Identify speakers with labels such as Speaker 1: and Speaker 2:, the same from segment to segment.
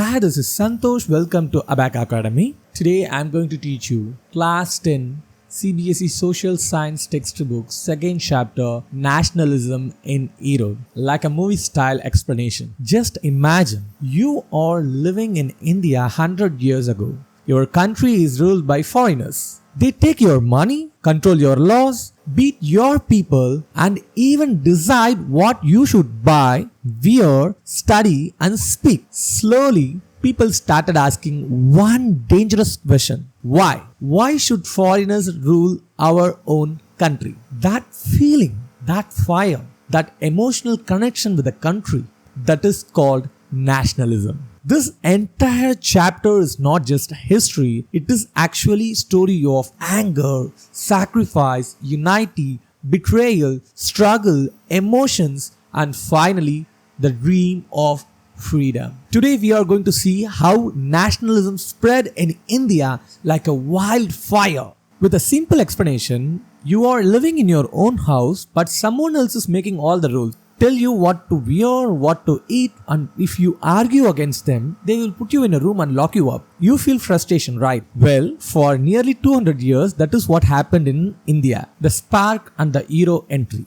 Speaker 1: Hi, this is Santosh. Welcome to Abaca Academy. Today I am going to teach you Class 10 CBSE Social Science textbook, second chapter, Nationalism in Europe, like a movie style explanation. Just imagine you are living in India 100 years ago. Your country is ruled by foreigners. They take your money, control your laws, beat your people, and even decide what you should buy, wear, study, and speak. Slowly, people started asking one dangerous question. Why? Why should foreigners rule our own country? That feeling, that fire, that emotional connection with the country, that is called nationalism. This entire chapter is not just history, it is actually a story of anger, sacrifice, unity, betrayal, struggle, emotions, and finally the dream of freedom. Today we are going to see how nationalism spread in India like a wildfire. With a simple explanation, you are living in your own house but someone else is making all the rules. Tell you what to wear, what to eat, and if you argue against them, they will put you in a room and lock you up. You feel frustration, right? Well, for nearly 200 years, that is what happened in India. The spark and the hero entry.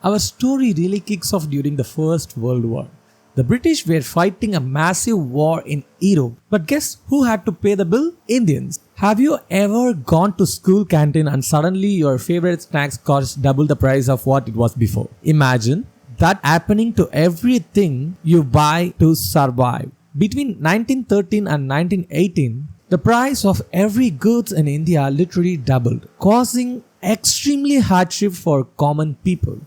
Speaker 1: Our story really kicks off during the First World War. The British were fighting a massive war in Europe. But guess who had to pay the bill? Indians. Have you ever gone to school canteen and suddenly your favorite snacks cost double the price of what it was before? Imagine that happening to everything you buy to survive. Between 1913 and 1918, the price of every goods in India literally doubled, causing extremely hardship for common people.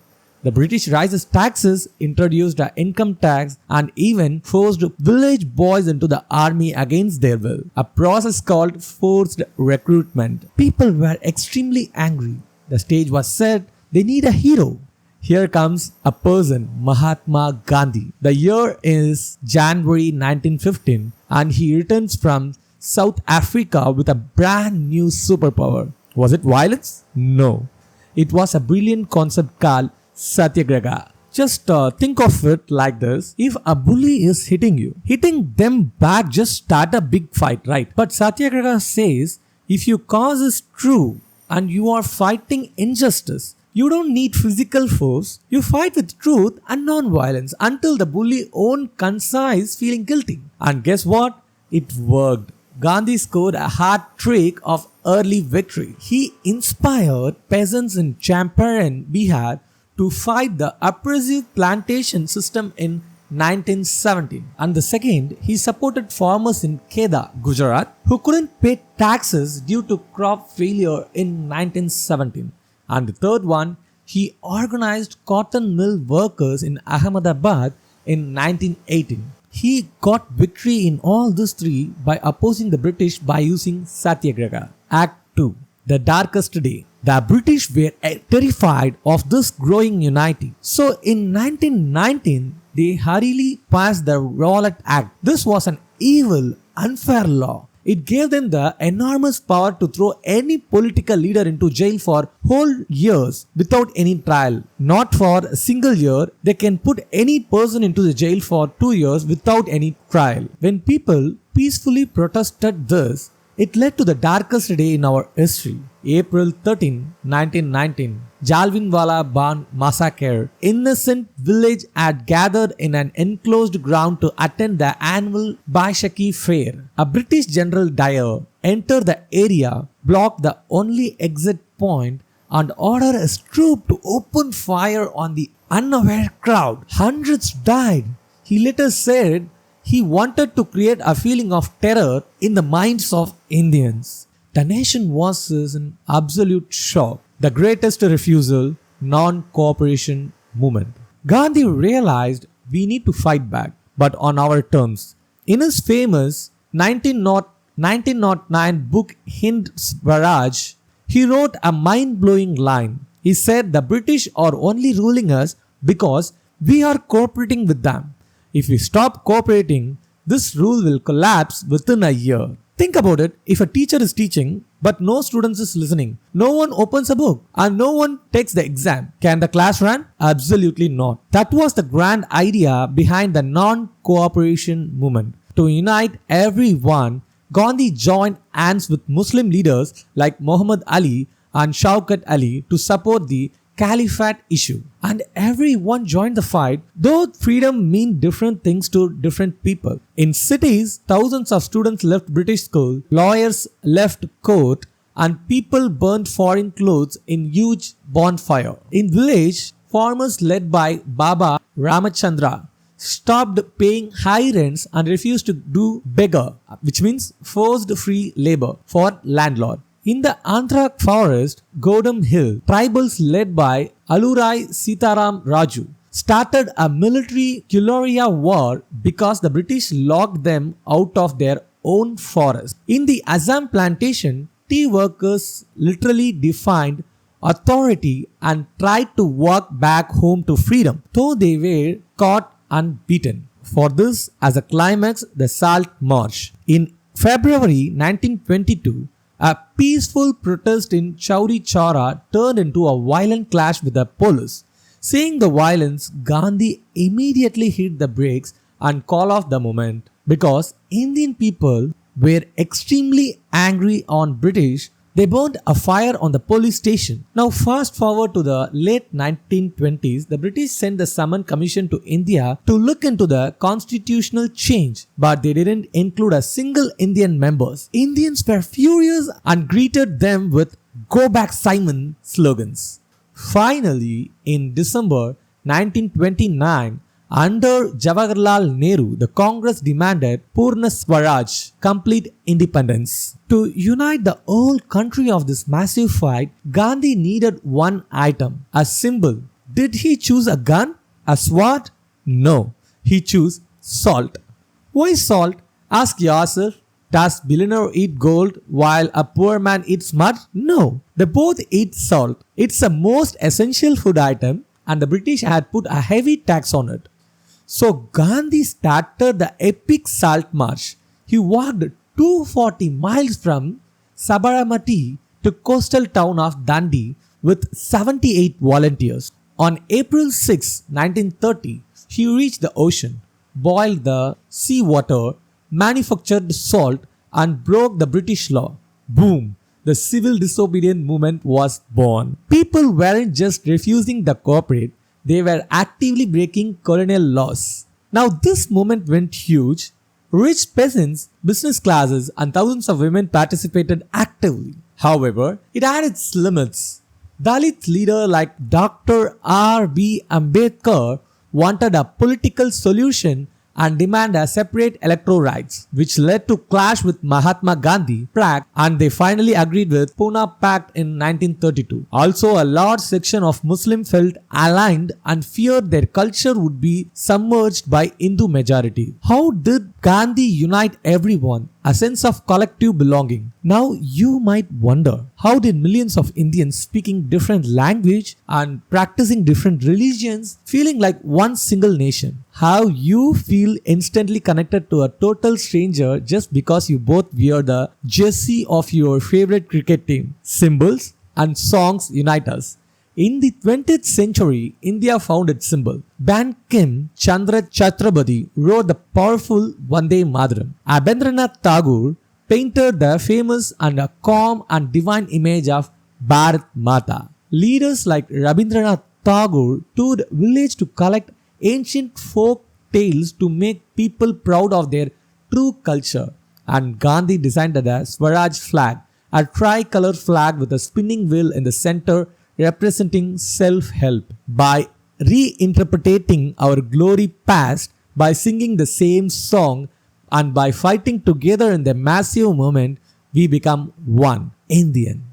Speaker 1: The British raised taxes, introduced an income tax, and even forced village boys into the army against their will, a process called forced recruitment. People were extremely angry. The stage was set, they need a hero. Here comes a person, Mahatma Gandhi. The year is January 1915 and he returns from South Africa with a brand new superpower. Was it violence? No. It was a brilliant concept called Satyagraha. Just think of it like this. If a bully is hitting you, hitting them back just start a big fight, right? But Satyagraha says if your cause is true and you are fighting injustice, you don't need physical force, you fight with truth and non-violence until the bully own conscience is feeling guilty. And guess what? It worked. Gandhi scored a hat trick of early victory. He inspired peasants in Champaran, Bihar to fight the oppressive plantation system in 1917. And the second, he supported farmers in Kedah, Gujarat, who couldn't pay taxes due to crop failure in 1917. And the third one, he organized cotton mill workers in Ahmedabad in 1918. He got victory in all these three by opposing the British by using Satyagraha. Act 2. The darkest day. The British were terrified of this growing unity. So in 1919, they hurriedly passed the Rowlatt Act. This was an evil, unfair law. It gave them the enormous power to throw any political leader into jail for whole years without any trial. Not for a single year, they can put any person into the jail for 2 years without any trial. When people peacefully protested this, it led to the darkest day in our history. April 13, 1919, Jallianwala Bagh massacre. Innocent village had gathered in an enclosed ground to attend the annual Baishakhi fair. A British General Dyer entered the area, blocked the only exit point, and ordered his troop to open fire on the unaware crowd. Hundreds died. He later said he wanted to create a feeling of terror in the minds of Indians. The nation was in absolute shock. The greatest refusal, non-cooperation movement. Gandhi realized we need to fight back, but on our terms. In his famous 1909 book Hind Swaraj, he wrote a mind-blowing line. He said the British are only ruling us because we are cooperating with them. If we stop cooperating, this rule will collapse within a year. Think about it. If a teacher is teaching, but no students is listening, no one opens a book, and no one takes the exam, can the class run? Absolutely not. That was the grand idea behind the non-cooperation movement. to unite everyone, Gandhi joined hands with Muslim leaders like Muhammad Ali and Shaukat Ali to support the Caliphate issue. And everyone joined the fight, though freedom meant different things to different people. In cities, thousands of students left British school, lawyers left court, and people burned foreign clothes in huge bonfire. In village, farmers led by Baba Ramachandra stopped paying high rents and refused to do beggar, which means forced free labor, for landlord. In the Andhra forest, Godam Hill, tribals led by Alurai Sitaram Raju started a military guerrilla war because the British locked them out of their own forest. In the Assam plantation, tea workers literally defined authority and tried to walk back home to freedom, though they were caught and beaten. For this, as a climax, the Salt March. In February 1922, a peaceful protest in Chauri Chaura turned into a violent clash with the police. Seeing the violence, Gandhi immediately hit the brakes and called off the movement because Indian people were extremely angry on British. They burned a fire on the police station. Now fast forward to the late 1920s, the British sent the Summon Commission to India to look into the constitutional change, but they didn't include a single Indian members. Indians were furious and greeted them with "Go back Simon" slogans. Finally, in December 1929, under Jawaharlal Nehru, the Congress demanded Purna Swaraj, complete independence. To unite the whole country of this massive fight, Gandhi needed one item, a symbol. Did he choose a gun? A sword? No, he chose salt. Why salt? Ask yourself. Does billionaire eat gold while a poor man eats mud? No, they both eat salt. It's the most essential food item and the British had put a heavy tax on it. So Gandhi started the epic Salt March. He walked 240 miles from Sabarmati to coastal town of Dundee with 78 volunteers. On April 6, 1930, he reached the ocean, boiled the sea water, manufactured salt and broke the British law. Boom! The civil disobedience movement was born. People weren't just refusing to cooperate, they were actively breaking colonial laws. Now this movement went huge. Rich peasants, business classes and thousands of women participated actively. However, it had its limits. Dalit leader like Dr. R.B. Ambedkar wanted a political solution and demanded a separate electoral rights, which led to clash with Mahatma Gandhi, Prague, and they finally agreed with Pune Pact in 1932. Also, a large section of Muslims felt aligned and feared their culture would be submerged by Hindu majority. How did Gandhi unite everyone? A sense of collective belonging. Now you might wonder, how did millions of Indians speaking different language and practicing different religions feeling like one single nation? How you feel instantly connected to a total stranger just because you both wear the jersey of your favorite cricket team. Symbols and songs unite us. In the 20th century, India found its symbol. Bankim Chandra Chhatrapati wrote the powerful Vande Mataram. Rabindranath Tagore painted the famous and a calm and divine image of Bharat Mata. Leaders like Rabindranath Tagore toured village to collect ancient folk tales to make people proud of their true culture. And Gandhi designed the Swaraj flag, a tricolor flag with a spinning wheel in the center representing self-help. By reinterpreting our glory past, by singing the same song, and by fighting together in the massive movement, we become one Indian.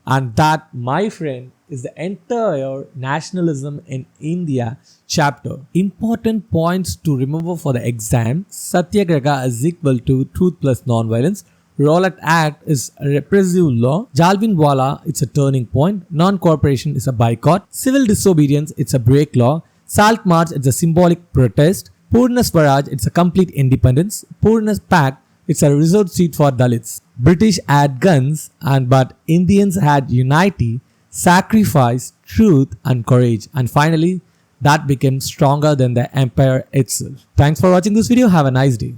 Speaker 1: And that, my friend, is the entire nationalism in India chapter. Important points to remember for the exam. Satyagraha is equal to truth plus non-violence. Rowlatt Act is a repressive law. Jallianwala, it's a turning point. Non-cooperation is a boycott. Civil disobedience, it's a break law. Salt March, it's a symbolic protest. Purna Swaraj, it's a complete independence. Purna Pact, it's a reserved seat for Dalits. British had guns, but Indians had unity, sacrifice, truth and courage. And finally, that became stronger than the empire itself. Thanks for watching this video. Have a nice day.